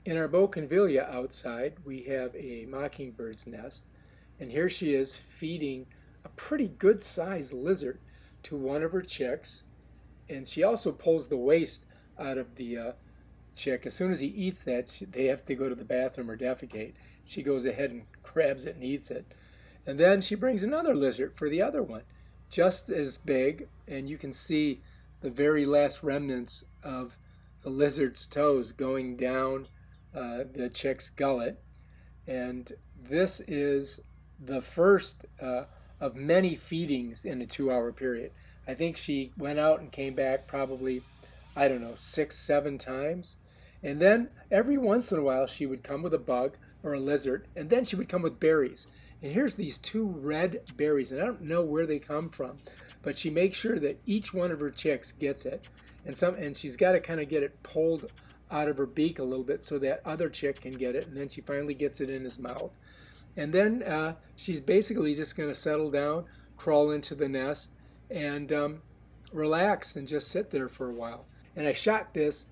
In our bougainvillea outside, we have a mockingbird's nest, and here she is feeding a pretty good sized lizard to one of her chicks, and she also pulls the waste out of the chick. As soon as he eats that, they have to go to the bathroom or defecate. She goes ahead and grabs it and eats it. And then she brings another lizard for the other one, just as big, and you can see the very last remnants of the lizard's toes going down the chick's gullet. And this is the first of many feedings in a 2-hour period. I think she went out and came back probably, I don't know, 6, 7 times. And then every once in a while she would come with a bug or a lizard, and then she would come with berries. And here's these 2 red berries, and I don't know where they come from, but she makes sure that each one of her chicks gets it. And she's got to kind of get it pulled out of her beak a little bit so that other chick can get it, and then she finally gets it in his mouth. And then she's basically just going to settle down, crawl into the nest, and relax and just sit there for a while. And I shot this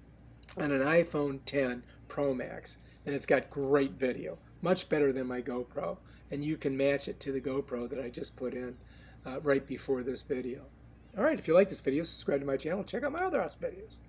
on an iPhone X Pro Max, and it's got great video, much better than my GoPro, and you can match it to the GoPro that I just put in right before this video. All right, if you like this video, subscribe to my channel, check out my other awesome videos.